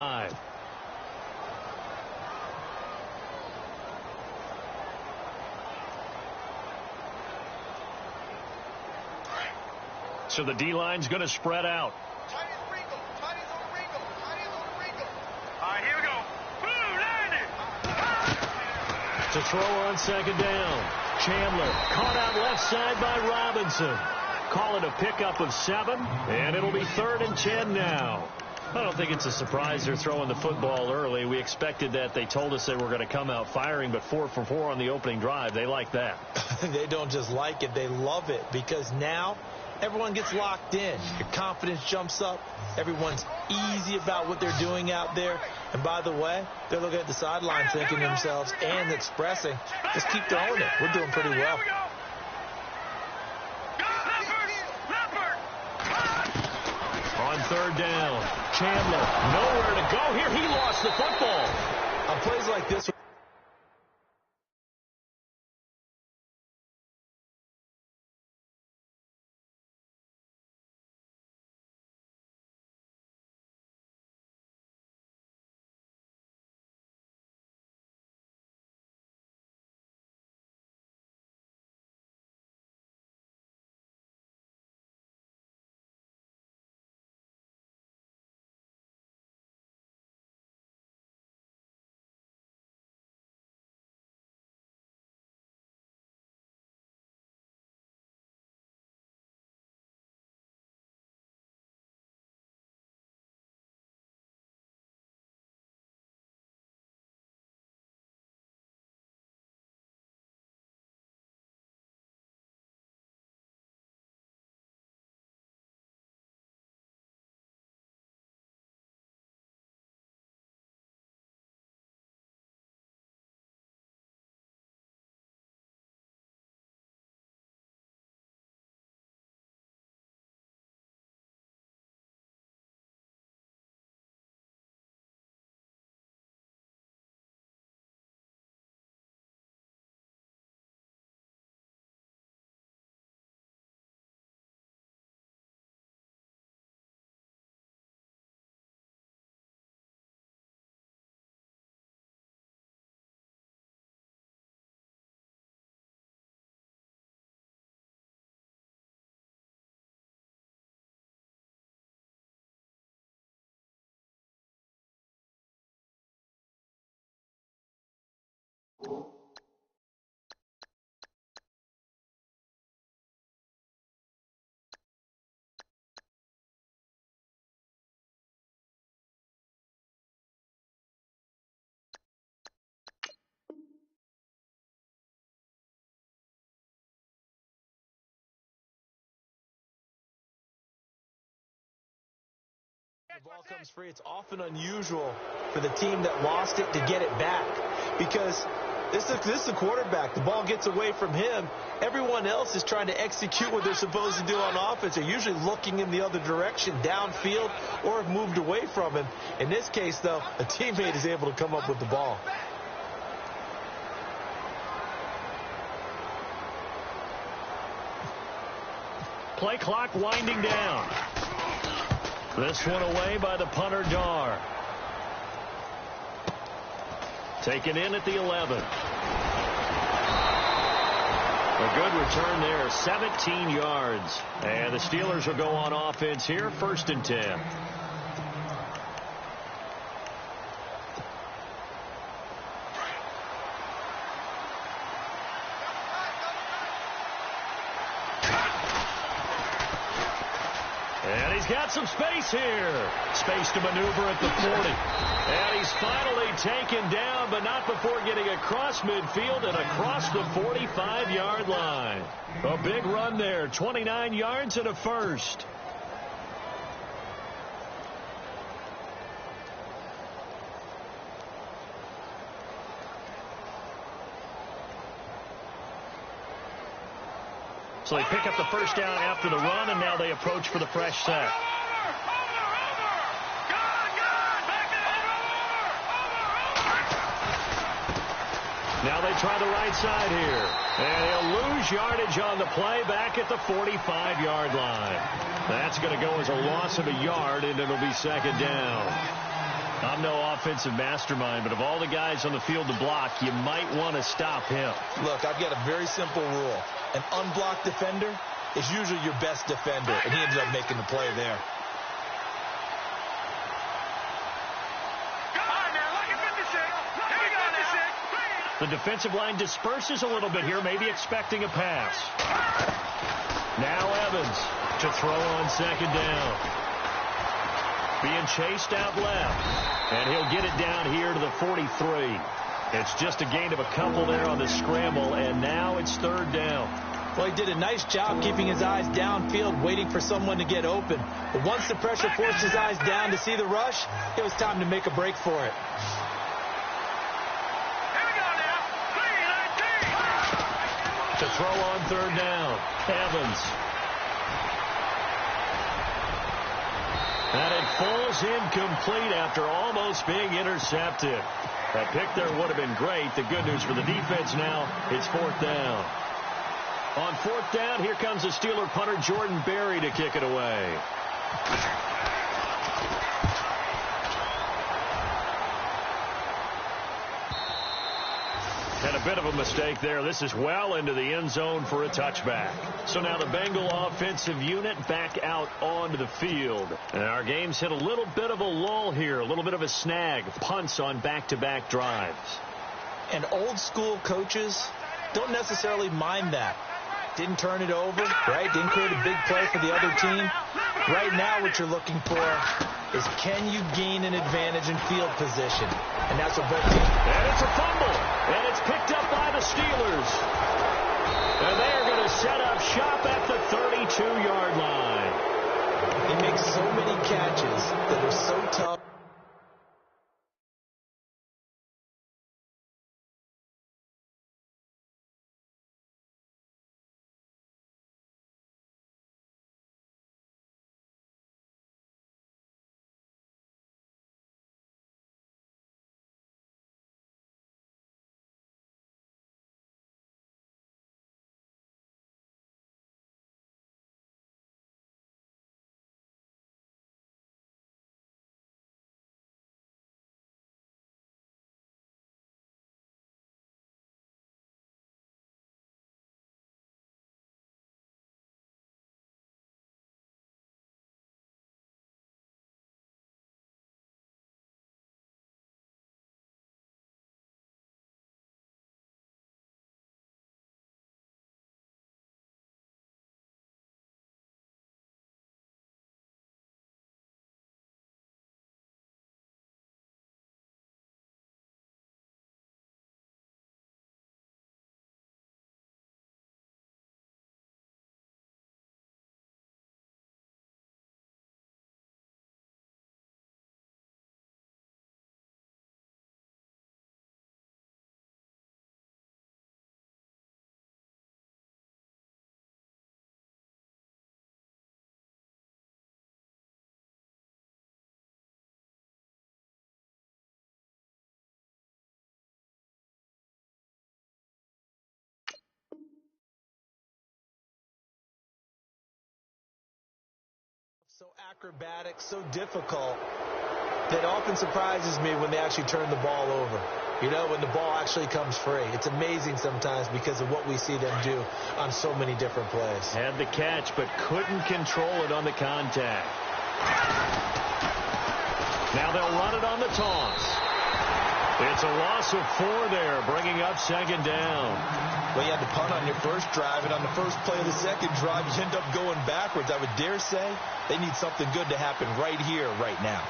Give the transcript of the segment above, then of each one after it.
So the D-line's going to spread out. Here we go. Boom, landed. To throw on second down. Chandler caught out left side by Robinson. Call it a pickup of 7, and it'll be 3rd and 10 now. I don't think it's a surprise they're throwing the football early. We expected that. They told us they were going to come out firing, but 4 for 4 on the opening drive. They like that. They don't just like it. They love it because now everyone gets locked in. Your confidence jumps up. Everyone's easy about what they're doing out there. And by the way, they're looking at the sideline thinking to themselves and expressing, just keep throwing it. We're doing pretty well. On 3rd down, Chandler nowhere to go here. He lost the football. On plays like this, the ball comes free, it's often unusual for the team that lost it to get it back because this is the quarterback. The ball gets away from him. Everyone else is trying to execute what they're supposed to do on offense. They're usually looking in the other direction, downfield, or have moved away from him. In this case, though, a teammate is able to come up with the ball. Play clock winding down. This one away by the punter, Dar. Taken in at the 11. A good return there, 17 yards. And the Steelers will go on offense here, 1st and 10. And he's got some space here. Space to maneuver at the 40. And he's finally taken down, but not before getting across midfield and across the 45-yard line. A big run there, 29 yards and a first. So they pick up the first down after the run, and now they approach for the fresh set. Now they try the right side here. And he'll lose yardage on the play back at the 45-yard line. That's going to go as a loss of a yard, and it'll be 2nd down. I'm no offensive mastermind, but of all the guys on the field to block, you might want to stop him. Look, I've got a very simple rule. An unblocked defender is usually your best defender, and he ended up making the play there. The defensive line disperses a little bit here, maybe expecting a pass. Now Evans to throw on second down. Being chased out left, and he'll get it down here to the 43. It's just a gain of a couple there on the scramble, and now it's third down. Well, he did a nice job keeping his eyes downfield, waiting for someone to get open. But once the pressure forced his eyes down to see the rush, it was time to make a break for it. To throw on third down, Evans. And it falls incomplete after almost being intercepted. That pick there would have been great. The good news for the defense now, it's fourth down. On fourth down, here comes the Steeler punter Jordan Berry to kick it away. And a bit of a mistake there. This is well into the end zone for a touchback. So now the Bengal offensive unit back out onto the field. And our game's hit a little bit of a lull here, a little bit of a snag. Punts on back-to-back drives. And old school coaches don't necessarily mind that. Didn't turn it over, right? Didn't create a big play for the other team. Right now what you're looking for is can you gain an advantage in field position? And that's what both teams. And it's a fumble. And it's picked up by the Steelers. And they're going to set up shop at the 32-yard line. He makes so many catches that are so tough. So acrobatic, so difficult, that often surprises me when they actually turn the ball over. You know, when the ball actually comes free. It's amazing sometimes because of what we see them do on so many different plays. Had the catch, but couldn't control it on the contact. Now they'll run it on the toss. It's a loss of 4 there, bringing up second down. Well, you had to punt on your first drive, and on the first play of the second drive, you end up going backwards. I would dare say they need something good to happen right here, right now.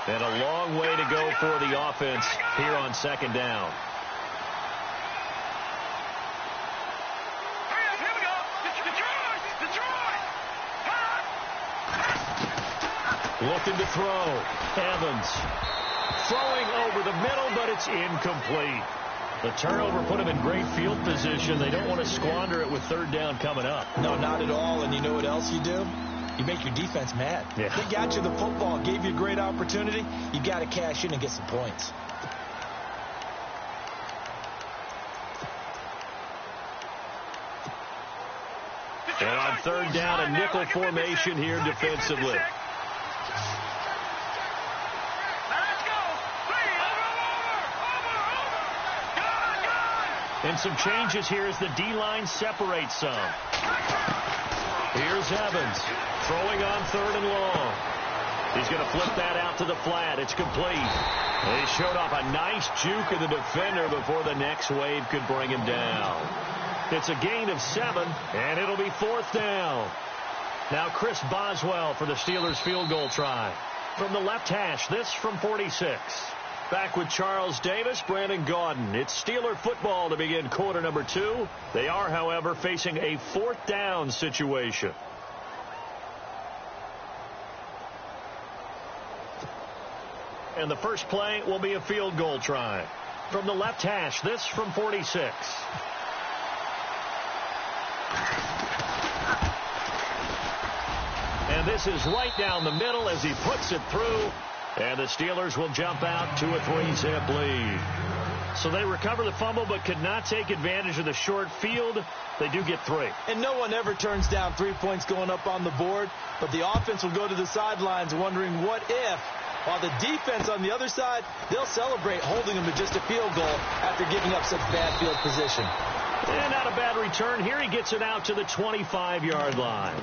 And a long way to go for the offense here on second down. Looking to throw. Evans throwing over the middle, but it's incomplete. The turnover put him in great field position. They don't want to squander it with third down coming up. No, not at all. And you know what else you do? You make your defense mad. Yeah. They got you the football, gave you a great opportunity. You got to cash in and get some points. And on third down, a nickel formation here defensively. And some changes here as the D-line separates some. Here's Evans throwing on third and long. He's going to flip that out to the flat. It's complete. He showed off a nice juke of the defender before the next wave could bring him down. It's a gain of 7, and it'll be fourth down. Now Chris Boswell for the Steelers field goal try. From the left hash, this from 46. Back with Charles Davis, Brandon Gaudin. It's Steeler football to begin quarter number 2. They are, however, facing a fourth down situation. And the first play will be a field goal try. From the left hash, this from 46. And this is right down the middle as he puts it through. And the Steelers will jump out to a 3-zip lead. So they recover the fumble but could not take advantage of the short field. They do get 3. And no one ever turns down 3 points going up on the board. But the offense will go to the sidelines wondering what if. While the defense on the other side, they'll celebrate holding them to just a field goal after giving up such bad field position. And not a bad return. Here he gets it out to the 25-yard line.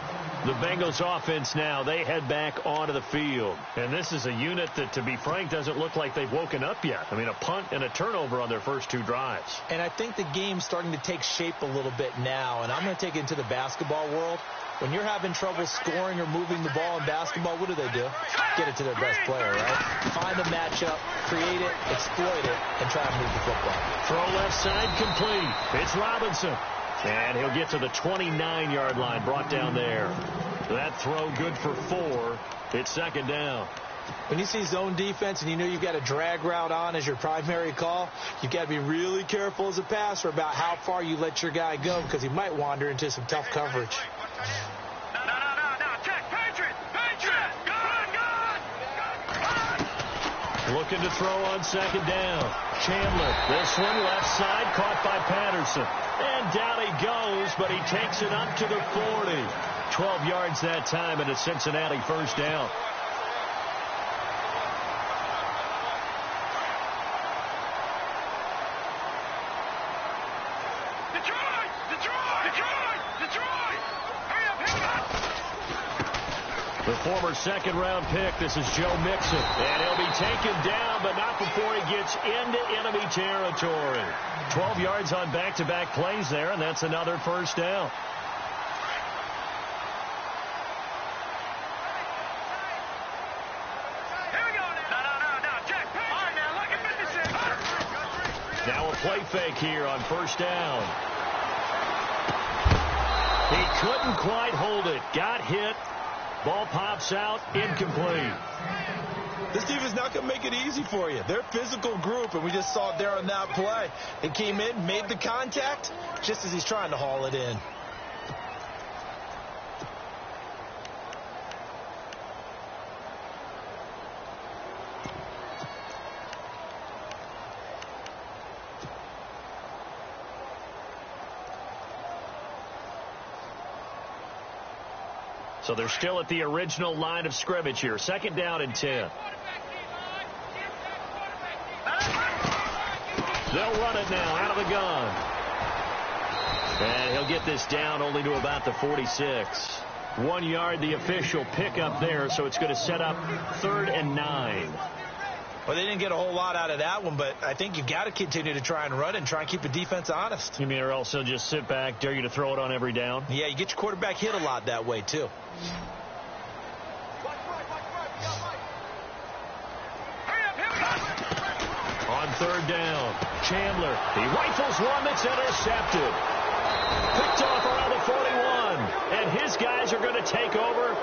The Bengals offense now, they head back onto the field. And this is a unit that, to be frank, doesn't look like they've woken up yet. I mean, a punt and a turnover on their first 2 drives. And I think the game's starting to take shape a little bit now. And I'm going to take it into the basketball world. When you're having trouble scoring or moving the ball in basketball, what do? Get it to their best player, right? Find a matchup, create it, exploit it, and try to move the football. Throw left side complete. It's Robinson. And he'll get to the 29-yard line, brought down there. That throw good for 4. It's second down. When you see zone defense and you know you've got a drag route on as your primary call, you've got to be really careful as a passer about how far you let your guy go because he might wander into some tough coverage. Looking to throw on second down. Chandler, this one left side, caught by Patterson. And down he goes, but he takes it up to the 40. 12 yards that time, and a Cincinnati first down. The former second-round pick, this is Joe Mixon. And he'll be taken down, but not before he gets into enemy territory. 12 yards on back-to-back plays there, and that's another first down. Now a play fake here on first down. He couldn't quite hold it. Got hit. Ball pops out, incomplete. This team is not going to make it easy for you. They're a physical group, and we just saw it there on that play. They came in, made the contact, just as he's trying to haul it in. So they're still at the original line of scrimmage here. Second down and 10. They'll run it now out of the gun. And he'll get this down only to about the 46. 1 yard, the official pickup there, so it's going to set up 3rd and 9. Well, they didn't get a whole lot out of that one, but I think you've got to continue to try and run and try and keep the defense honest. You mean or else they'll just sit back, dare you to throw it on every down? Yeah, you get your quarterback hit a lot that way, too. On third down, Chandler. He rifles one that's intercepted. Picked off around the 41. And his guys are going to take over.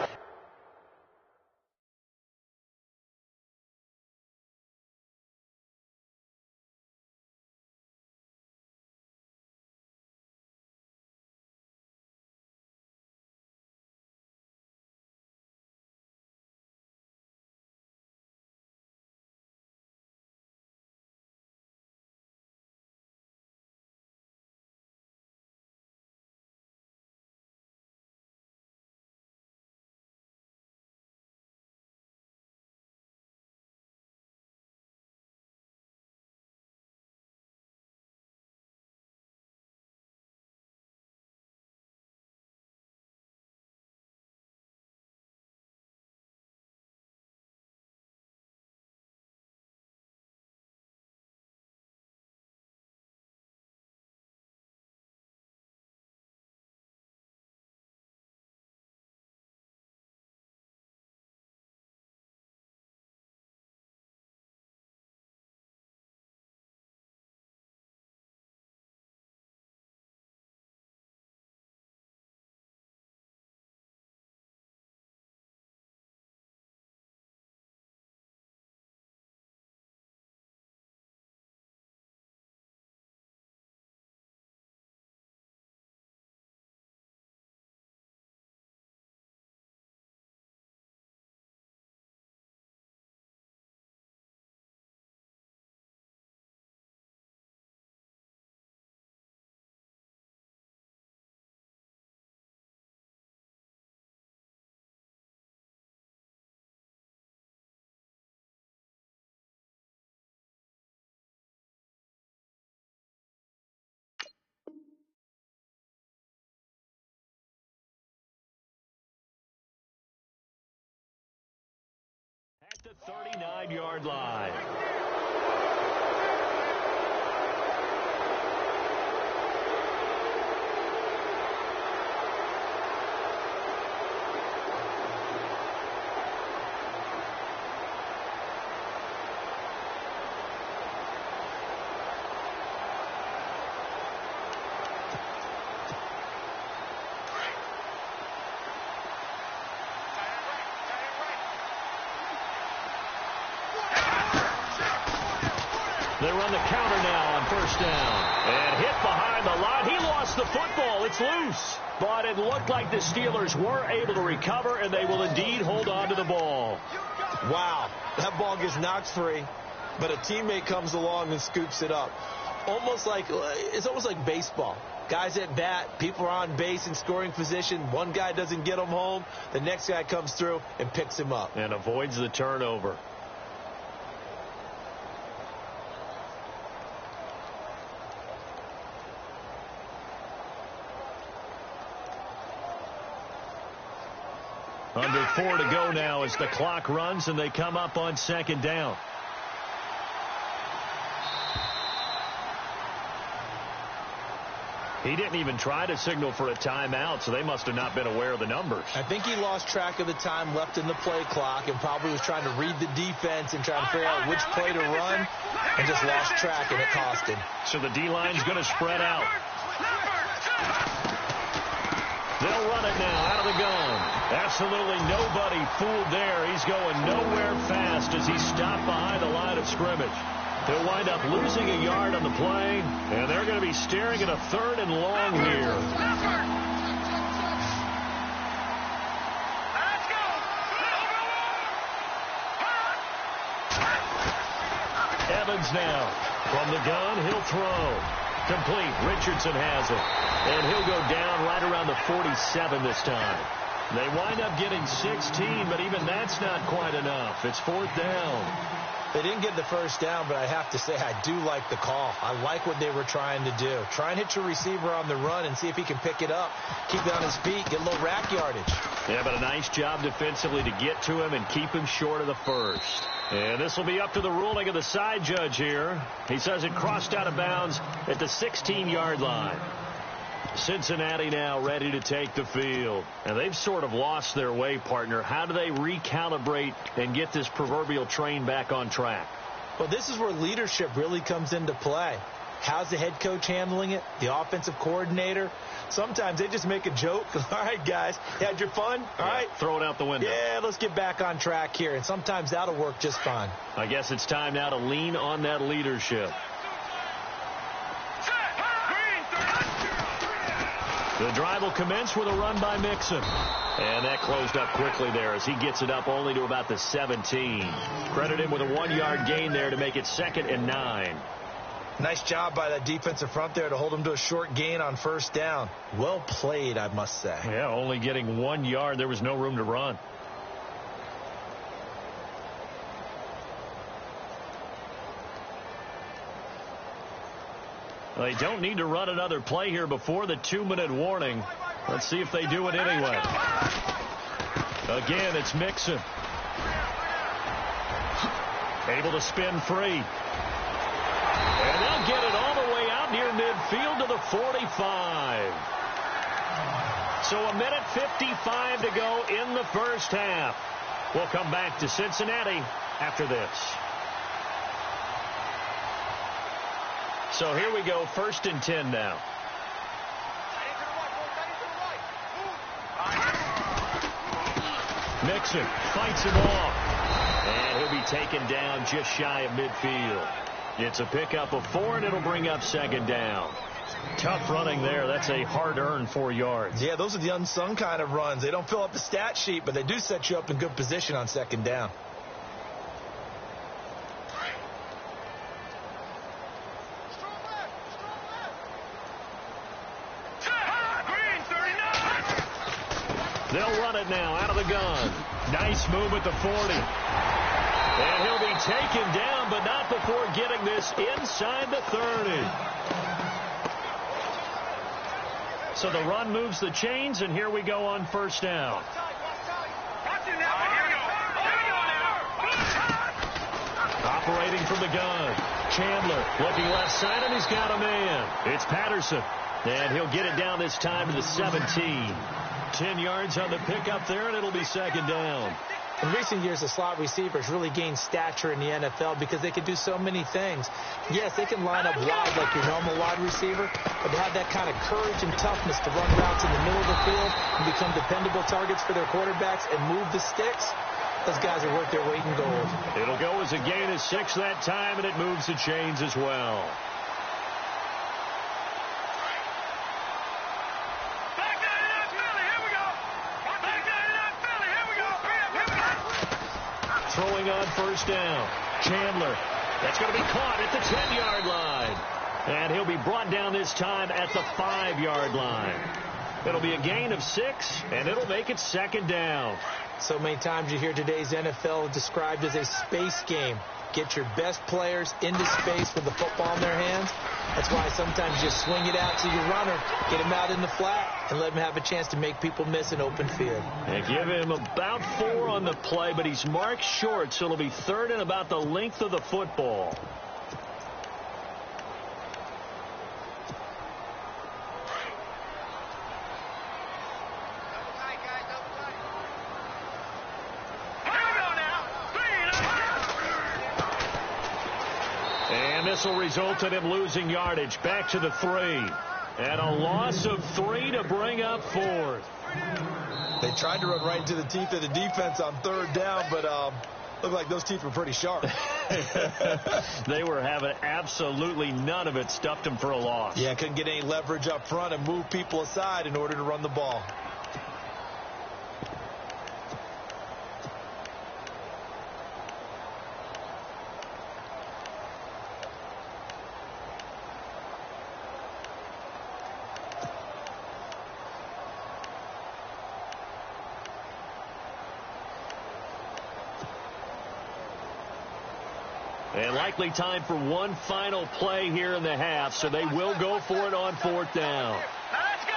39-yard line. They run the counter now on first down. And hit behind the line. He lost the football. It's loose. But it looked like the Steelers were able to recover, and they will indeed hold on to the ball. Wow, that ball gets knocked free, but a teammate comes along and scoops it up. It's almost like baseball. Guys at bat, people are on base in scoring position. One guy doesn't get him home. The next guy comes through and picks him up. And avoids the turnover. Under 4 to go now as the clock runs, and they come up on second down. He didn't even try to signal for a timeout, so they must have not been aware of the numbers. I think he lost track of the time left in the play clock and probably was trying to read the defense and trying to figure out which play to run and just lost track, and it cost him. So the D-line's going to spread out. They'll run it now out of the gun. Absolutely nobody fooled there. He's going nowhere fast as he's stopped behind the line of scrimmage. He'll wind up losing a yard on the play, and they're going to be staring at a 3rd and long here. Evans now. From the gun, he'll throw. Complete. Richardson has it. And he'll go down right around the 47 this time. They wind up getting 16, but even that's not quite enough. It's 4th down. They didn't get the first down, but I have to say I do like the call. I like what they were trying to do. Try and hit your receiver on the run and see if he can pick it up. Keep it on his feet, get a little rack yardage. Yeah, but a nice job defensively to get to him and keep him short of the first. And this will be up to the ruling of the side judge here. He says it crossed out of bounds at the 16-yard line. Cincinnati now ready to take the field. And they've sort of lost their way, partner. How do they recalibrate and get this proverbial train back on track? Well, this is where leadership really comes into play. How's the head coach handling it? The offensive coordinator? Sometimes they just make a joke. All right, guys, you had your fun? All right. Throw it out the window. Yeah, let's get back on track here. And sometimes that'll work just fine. I guess it's time now to lean on that leadership. The drive will commence with a run by Mixon. And that closed up quickly there as he gets it up only to about the 17. Credit him with a 1-yard gain there to make it 2nd and 9. Nice job by that defensive front there to hold him to a short gain on first down. Well played, I must say. Yeah, only getting 1 yard. There was no room to run. They don't need to run another play here before the 2-minute warning. Let's see if they do it anyway. Again, it's Mixon. Able to spin free. And they'll get it all the way out near midfield to the 45. So 1:55 to go in the first half. We'll come back to Cincinnati after this. So here we go, 1st and 10 now. Mixon fights him off. And he'll be taken down just shy of midfield. It's a pickup of 4, and it'll bring up 2nd down. Tough running there. That's a hard-earned 4 yards. Yeah, those are the unsung kind of runs. They don't fill up the stat sheet, but they do set you up in good position on 2nd down. They'll run it now out of the gun. Nice move at the 40. And he'll be taken down, but not before getting this inside the 30. So the run moves the chains, and here we go on 1st down. Watch it now. Here we go. Here we go now. Operating from the gun. Chandler looking left side, and he's got a man. It's Patterson. And he'll get it down this time to the 17. 10 yards on the pickup there, and it'll be second down. In recent years, the slot receivers really gained stature in the NFL because they can do so many things. Yes, they can line up wide like your normal wide receiver, but to have that kind of courage and toughness to run routes in the middle of the field and become dependable targets for their quarterbacks and move the sticks, those guys are worth their weight in gold. It'll go as a gain of 6 that time, and it moves the chains as well. Throwing on first down. Chandler. That's going to be caught at the 10-yard line. And he'll be brought down this time at the 5-yard line. It'll be a gain of 6, and it'll make it second down. So many times you hear today's NFL described as a space game. Get your best players into space with the football in their hands. That's why sometimes you just swing it out to your runner, get him out in the flat, and let him have a chance to make people miss an open field. They give him about 4 on the play, but he's marked short, so it'll be third and about the length of the football. This will result in him losing yardage back to the 3. And a loss of 3 to bring up 4th. They tried to run right into the teeth of the defense on third down, but looked like those teeth were pretty sharp. They were having absolutely none of it. Stuffed him for a loss. Yeah, couldn't get any leverage up front and move people aside in order to run the ball. And likely time for one final play here in the half, so they will go for it on 4th down. Let's go!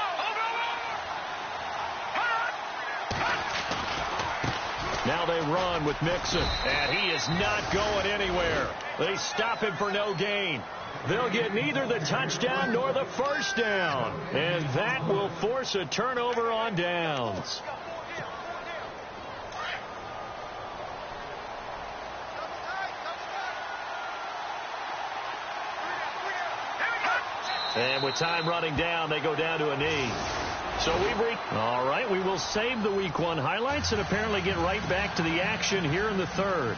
Now they run with Mixon, and he is not going anywhere. They stop him for no gain. They'll get neither the touchdown nor the first down, and that will force a turnover on downs. And with time running down, they go down to a knee. So all right, we will save the Week 1 highlights and apparently get right back to the action here in the third.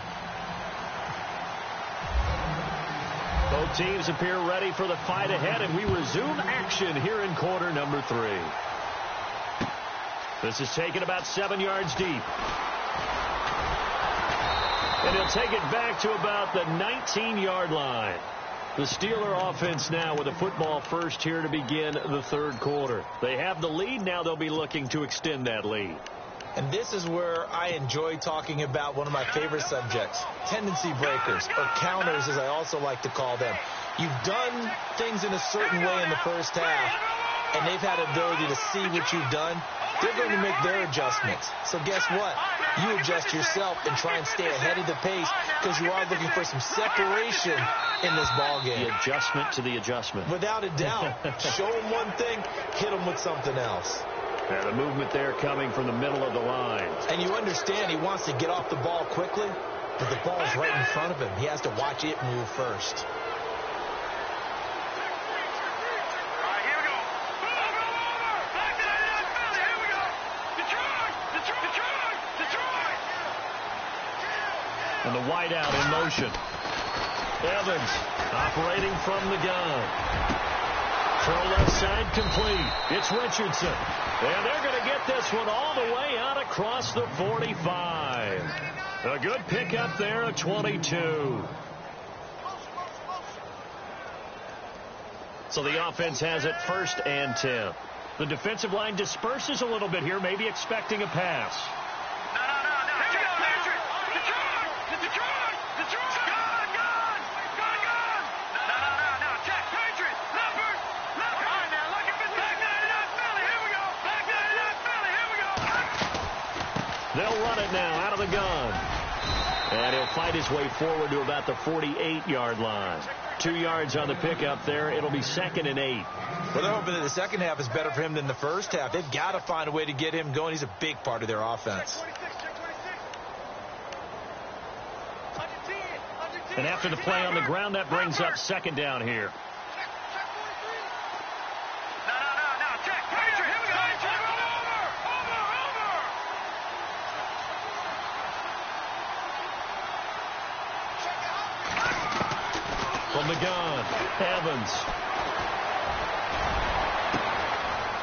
Both teams appear ready for the fight ahead, and we resume action here in quarter number 3. This is taken about 7 yards deep. And he'll take it back to about the 19-yard line. The Steeler offense now with a football first here to begin the third quarter. They have the lead. Now they'll be looking to extend that lead. And this is where I enjoy talking about one of my favorite subjects, tendency breakers, or counters as I also like to call them. You've done things in a certain way in the first half, and they've had the ability to see what you've done. They're going to make their adjustments. So guess what? You adjust yourself and try and stay ahead of the pace because you are looking for some separation in this ball game. The adjustment to the adjustment. Without a doubt. Show them one thing, hit them with something else. And the movement there coming from the middle of the line. And you understand he wants to get off the ball quickly, but the ball's right in front of him. He has to watch it move first. And the wideout in motion. Evans operating from the gun. Throw left side complete. It's Richardson. And they're going to get this one all the way out across the 45. A good pickup there at 22. So the offense has it 1st and 10. The defensive line disperses a little bit here, maybe expecting a pass. They'll run it now out of the gun. And he'll fight his way forward to about the 48-yard line. 2 yards on the pickup there. It'll be 2nd and 8. Well, they're hoping that the second half is better for him than the first half. They've got to find a way to get him going. He's a big part of their offense. And after the play on the ground, that brings up 2nd down here. From the gun, Evans.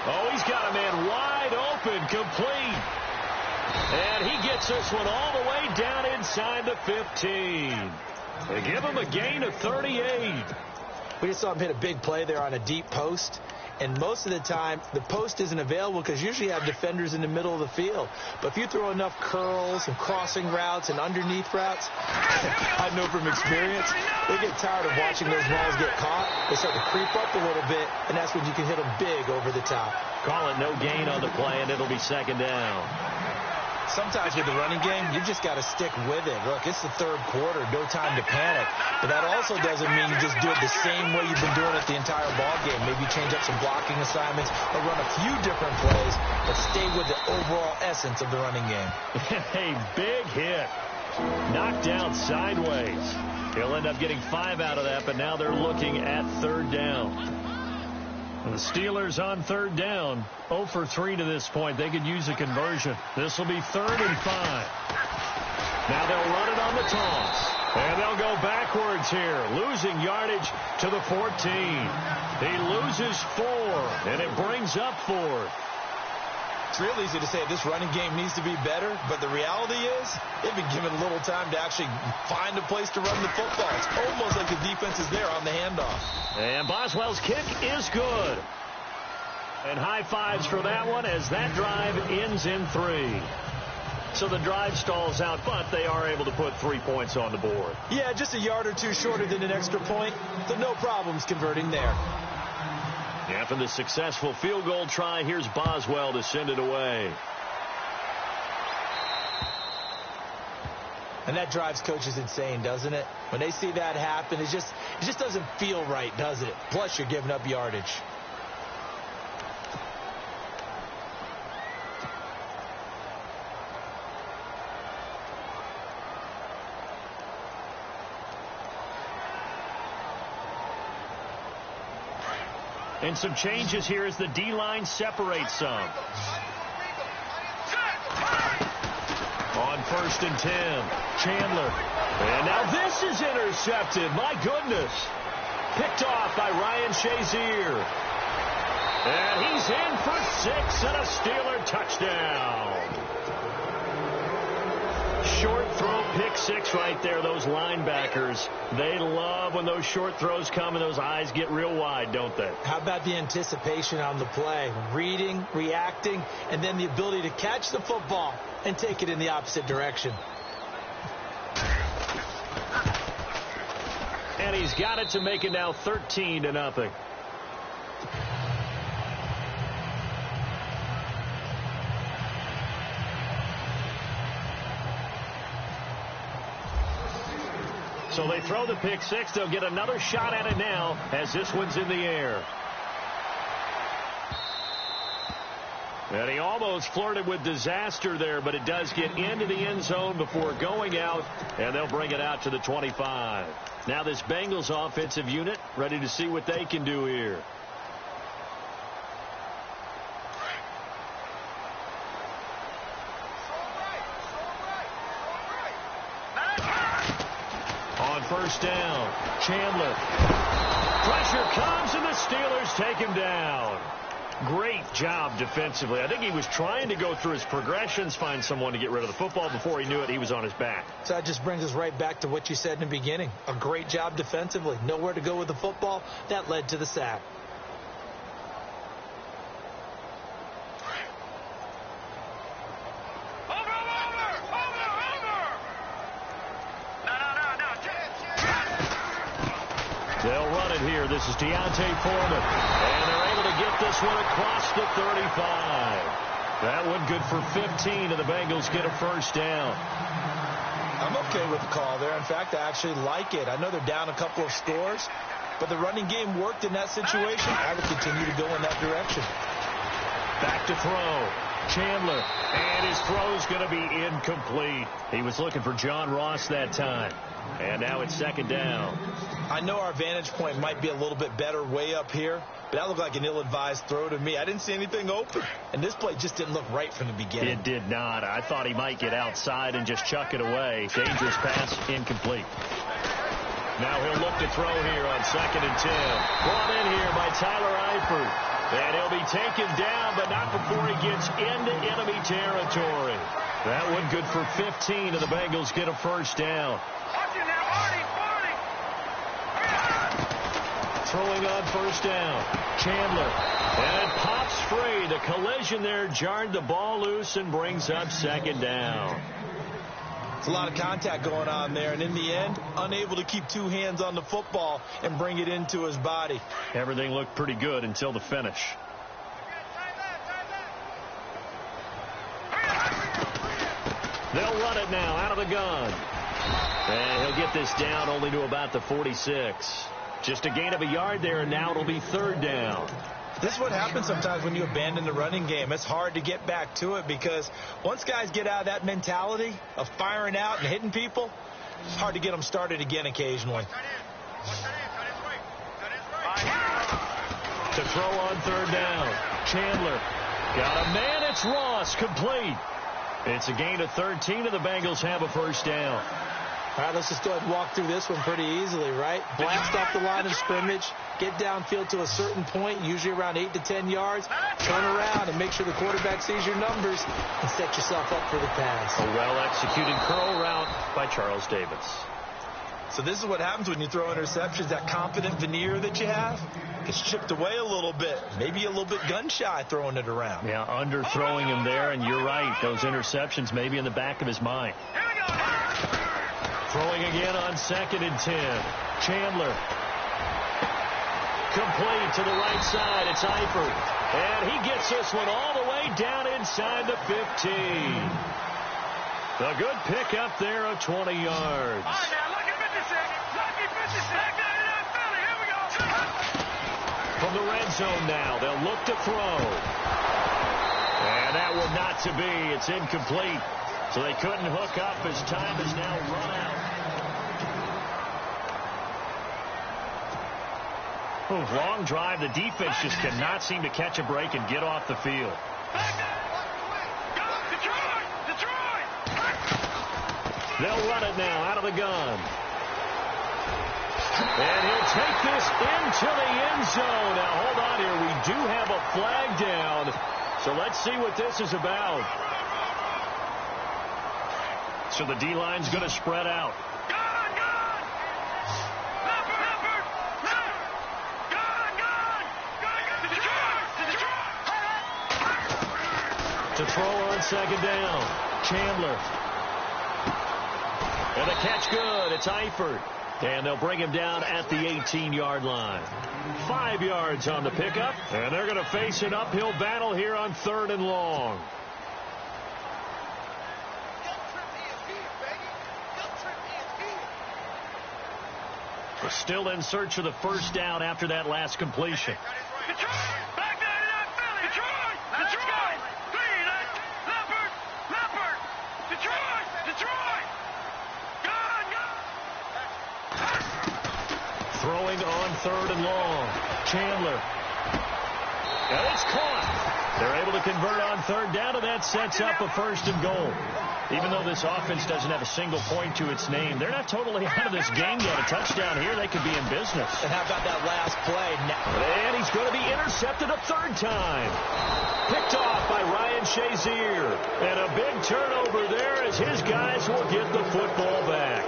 Oh, he's got a man wide open, complete. And he gets this one all the way down inside the 15. They give him a gain of 38. We just saw him hit a big play there on a deep post. And most of the time, the post isn't available because usually you have defenders in the middle of the field. But if you throw enough curls and crossing routes and underneath routes, I know from experience, they get tired of watching those balls get caught. They start to creep up a little bit, and that's when you can hit them big over the top. Call it no gain on the play, and it'll be 2nd down. Sometimes with the running game, you just got to stick with it. Look, it's the third quarter, no time to panic. But that also doesn't mean you just do it the same way you've been doing it the entire ball game. Maybe change up some blocking assignments or run a few different plays, but stay with the overall essence of the running game. A big hit. Knocked down sideways. He'll end up getting 5 out of that, but now they're looking at 3rd down. The Steelers on 3rd down, 0 for 3 to this point. They could use a conversion. This will be 3rd and 5. Now they'll run it on the toss. And they'll go backwards here, losing yardage to the 14. He loses 4, and it brings up 4th. It's real easy to say this running game needs to be better, but the reality is they've been given a little time to actually find a place to run the football. It's almost like the defense is there on the handoff. And Boswell's kick is good. And high fives for that one as that drive ends in 3. So the drive stalls out, but they are able to put 3 points on the board. Yeah, just a yard or two shorter than an extra point, so no problems converting there. After the successful field goal try, here's Boswell to send it away. And that drives coaches insane, doesn't it? When they see that happen, it just doesn't feel right, does it? Plus, you're giving up yardage. And some changes here as the D-line separates some. On 1st and 10, Chandler. And now this is intercepted. My goodness. Picked off by Ryan Shazier. And he's in for 6 and a Steeler touchdown. Short throw, pick 6 right there. Those linebackers, they love when those short throws come and those eyes get real wide, don't they? How about the anticipation on the play? Reading, reacting, and then the ability to catch the football and take it in the opposite direction. And he's got it to make it now 13-0. So they throw the pick 6. They'll get another shot at it now as this one's in the air. And he almost flirted with disaster there, but it does get into the end zone before going out, and they'll bring it out to the 25. Now this Bengals offensive unit ready to see what they can do here. On 1st down, Chandler. Pressure comes, and the Steelers take him down. Great job defensively. I think he was trying to go through his progressions, find someone to get rid of the football. Before he knew it, he was on his back. So that just brings us right back to what you said in the beginning. A great job defensively. Nowhere to go with the football. That led to the sack. They'll run it here. This is Deontay Foreman. And they're able to get this one across the 35. That one good for 15, and the Bengals get a 1st down. I'm okay with the call there. In fact, I actually like it. I know they're down a couple of scores, but the running game worked in that situation. I will continue to go in that direction. Back to throw. Chandler. And his throw's going to be incomplete. He was looking for John Ross that time. And now it's second down. I know our vantage point might be a little bit better way up here, but that looked like an ill-advised throw to me. I didn't see anything open, and this play just didn't look right from the beginning. It did not. I thought he might get outside and just chuck it away. Dangerous pass, incomplete. Now he'll look to throw here on 2nd and 10. Brought in here by Tyler Eifert. And he'll be taken down, but not before he gets into enemy territory. That one good for 15, and the Bengals get a first down. Throwing on first down. Chandler. And it pops free. The collision there jarred the ball loose and brings up second down. It's a lot of contact going on there, and in the end, unable to keep two hands on the football and bring it into his body. Everything looked pretty good until the finish. They'll run it now out of the gun. And he'll get this down only to about the 46. Just a gain of a yard there, and now it'll be third down. This is what happens sometimes when you abandon the running game. It's hard to get back to it because once guys get out of that mentality of firing out and hitting people, it's hard to get them started again occasionally. To throw on third down. Chandler. Got a man. It's Ross. Complete. It's a gain of 13, and the Bengals have a first down. All right, let's just go ahead and walk through this one pretty easily, right? Blast off the line of scrimmage, get downfield to a certain point, usually around 8 to 10 yards, turn around and make sure the quarterback sees your numbers and set yourself up for the pass. A well-executed curl route by Charles Davis. So this is what happens when you throw interceptions. That confident veneer that you have gets chipped away a little bit. Maybe a little bit gun-shy throwing it around. Yeah, underthrowing him there, and you're right. Those interceptions may be in the back of his mind. Throwing again on 2nd and 10. Chandler. Complete to the right side. It's Eifert. And he gets this one all the way down inside the 15. A good pickup there of 20 yards. From the red zone now, they'll look to throw. And that one not to be. It's incomplete. So they couldn't hook up as time is now run out. Long drive. The defense just cannot seem to catch a break and get off the field. They'll run it now out of the gun. And he'll take this into the end zone. Now, hold on here. We do have a flag down. So let's see what this is about. So the D-line's going to spread out. To throw on second down. Chandler. And the catch good. It's Eifert. And they'll bring him down at the 18-yard line. 5 yards on the pickup. And they're going to face an uphill battle here on 3rd and long. We're still in search of the first down after that last completion. Throwing on 3rd and long. Chandler. And it's caught. They're able to convert on 3rd down, and that sets up a 1st and goal. Even though this offense doesn't have a single point to its name, they're not totally out of this game yet. A touchdown here, they could be in business. And how about that last play? And he's going to be intercepted a 3rd time. Picked off by Ryan Shazier. And a big turnover there as his guys will get the football back.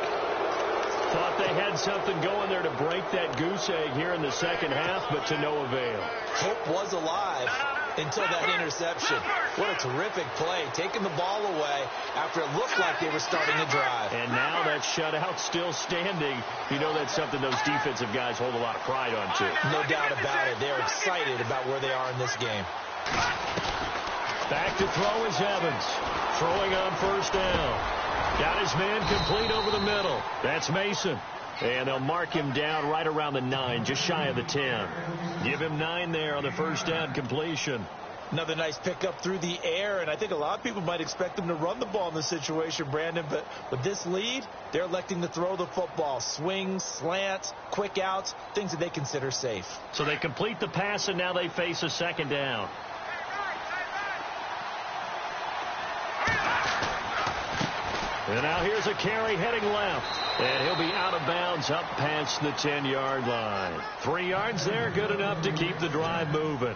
Thought they had something going there to break that goose egg here in the second half, but to no avail. Hope was alive until that interception. What a terrific play, taking the ball away after it looked like they were starting to drive. And now that shutout still standing. You know that's something those defensive guys hold a lot of pride on, too. No doubt about it. They're excited about where they are in this game. Back to throw is Evans. Throwing on 1st down. Got his man complete over the middle. That's Mason. And they'll mark him down right around the 9, just shy of the 10. Give him 9 there on the first down completion. Another nice pickup through the air, and I think a lot of people might expect them to run the ball in this situation, Brandon, but with this lead, they're electing to throw the football. Swings, slants, quick outs, things that they consider safe. So they complete the pass, and now they face a second down. And now here's a carry heading left. And he'll be out of bounds up past the 10-yard line. 3 yards there, good enough to keep the drive moving.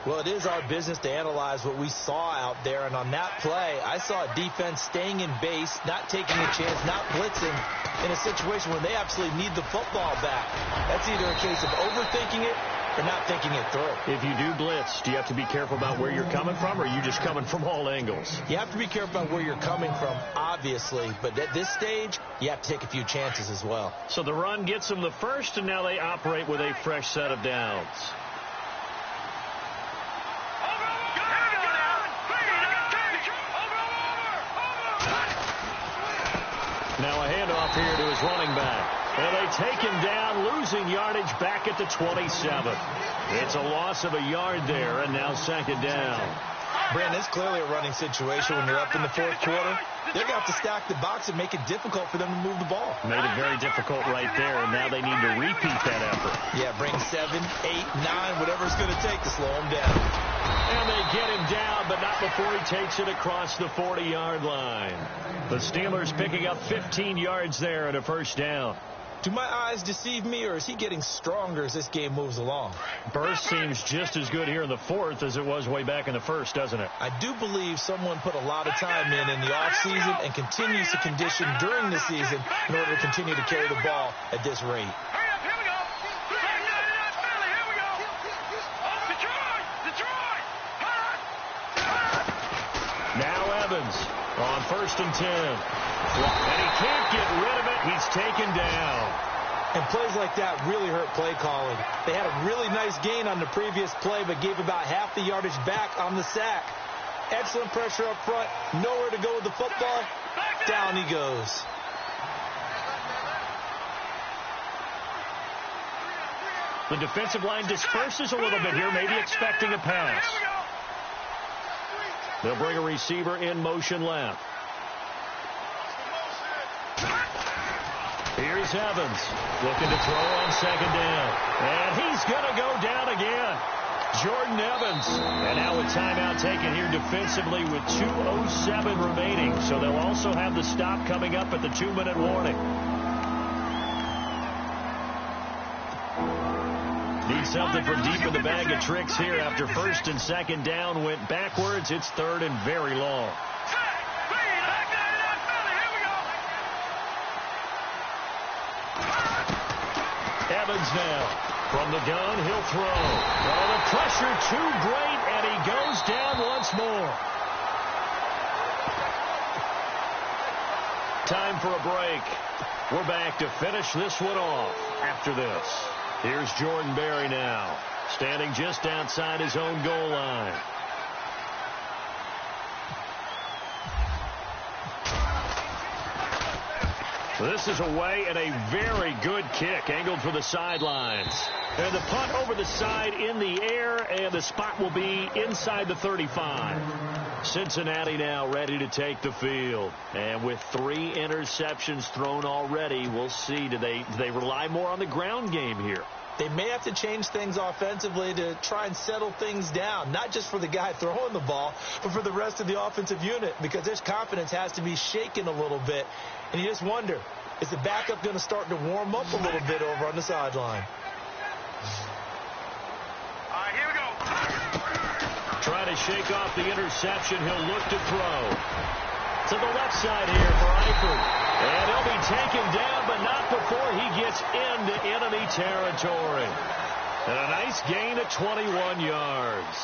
Well, it is our business to analyze what we saw out there. And on that play, I saw a defense staying in base, not taking a chance, not blitzing in a situation where they absolutely need the football back. That's either a case of overthinking it or not thinking it through. If you do blitz, do you have to be careful about where you're coming from, or are you just coming from all angles? You have to be careful about where you're coming from, obviously. But at this stage, you have to take a few chances as well. So the run gets them the first, and now they operate with a fresh set of downs. Now a handoff here to his running back. And they take him down, losing yardage back at the 27. It's a loss of a yard there, and now second down. Brandon, it's clearly a running situation when you're up in the fourth quarter. They're going to have to stack the box and make it difficult for them to move the ball. Made it very difficult right there, and now they need to repeat that effort. Yeah, bring 7, 8, 9, whatever it's going to take to slow him down. And they get him down, but not before he takes it across the 40-yard line. The Steelers picking up 15 yards there and a first down. Do my eyes deceive me, or is he getting stronger as this game moves along? Burst seems just as good here in the fourth as it was way back in the first, doesn't it? I do believe someone put a lot of time in the offseason and continues to condition during the season in order to continue to carry the ball at this rate. Now Evans on 1st and 10. And he can't get rid of it. He's taken down. And plays like that really hurt play calling. They had a really nice gain on the previous play, but gave about half the yardage back on the sack. Excellent pressure up front. Nowhere to go with the football. Down he goes. The defensive line disperses a little bit here, maybe expecting a pass. They'll bring a receiver in motion left. Here's Evans looking to throw on second down. And he's going to go down again. Jordan Evans. And now a timeout taken here defensively with 2:07 remaining. So they'll also have the stop coming up at the 2-minute warning. Need something from deep in the bag of tricks here after first and second down went backwards. It's third and very long. Evans now. From the gun, he'll throw. Oh, the pressure too great, and he goes down once more. Time for a break. We're back to finish this one off after this. Here's Jordan Berry now, standing just outside his own goal line. This is away and a very good kick, angled for the sidelines. And the punt over the side in the air, and the spot will be inside the 35. Cincinnati now ready to take the field. And with 3 interceptions thrown already, we'll see. Do they rely more on the ground game here? They may have to change things offensively to try and settle things down, not just for the guy throwing the ball, but for the rest of the offensive unit, because their confidence has to be shaken a little bit. And you just wonder, is the backup going to start to warm up a little bit over on the sideline? All right, here we go. Trying to shake off the interception. He'll look to throw. To the left side here for Eifert. And he'll be taken down, but not before he gets into enemy territory. And a nice gain of 21 yards.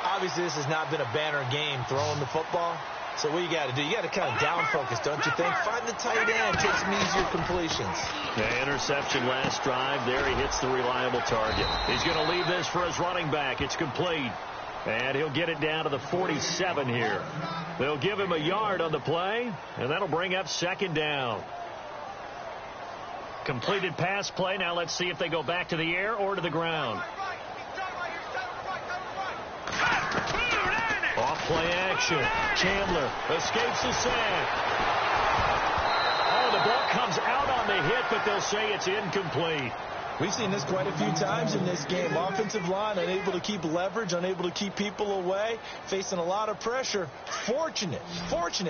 Obviously, this has not been a banner game throwing the football. So what you got to do, you got to kind of down focus, don't you think? Find the tight end, take some easier completions. Yeah, interception last drive. There he hits the reliable target. He's going to leave this for his running back. It's complete. And he'll get it down to the 47 here. They'll give him a yard on the play, and that'll bring up second down. Completed pass play. Now let's see if they go back to the air or to the ground. Off play action. Chandler escapes the sack. Oh, the ball comes out on the hit, but they'll say it's incomplete. We've seen this quite a few times in this game. Offensive line unable to keep leverage, unable to keep people away, facing a lot of pressure. Fortunate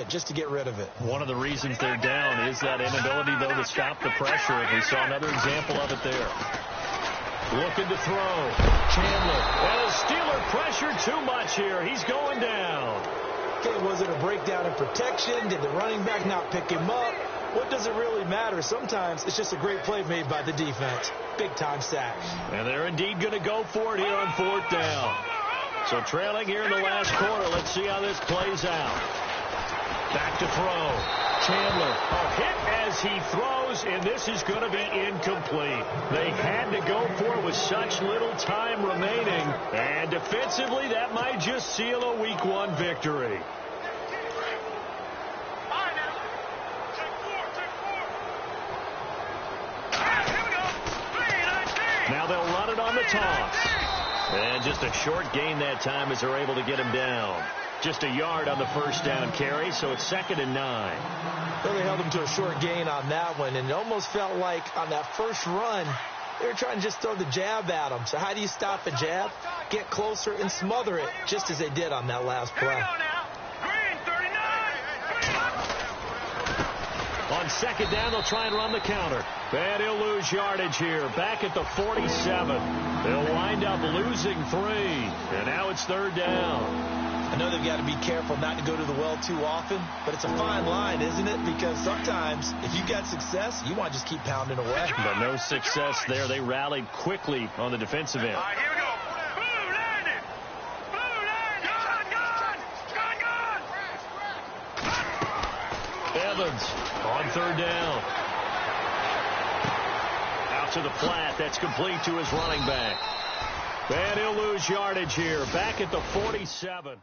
just to get rid of it. One of the reasons they're down is that inability, though, to stop the pressure. And we saw another example of it there. Looking to throw. Chandler. And Steeler pressure too much here. He's going down. Okay, was it a breakdown in protection? Did the running back not pick him up? What does it really matter? Sometimes it's just a great play made by the defense. Big-time sack. And they're indeed going to go for it here on fourth down. So trailing here in the last quarter. Let's see how this plays out. Back to throw. Chandler, a hit as he throws, and this is going to be incomplete. They had to go for it with such little time remaining. And defensively, that might just seal a Week 1 victory. Now they'll run it on the toss. And just a short gain that time as they're able to get him down. Just a yard on the first down carry, so it's 2nd and 9. Well, they held him to a short gain on that one, and it almost felt like on that first run, they were trying to just throw the jab at him. So how do you stop a jab? Get closer and smother it, just as they did on that last play. On 2nd down, they'll try and run the counter. And he'll lose yardage here. Back at the 47. They'll wind up losing 3. And now it's 3rd down. I know they've got to be careful not to go to the well too often, but it's a fine line, isn't it? Because sometimes, if you got success, you want to just keep pounding away. But no success there. They rallied quickly on the defensive end. All right, here we go. Blue landed. Gun. Evans on 3rd down. Out to the flat. That's complete to his running back. And he'll lose yardage here. Back at the 47.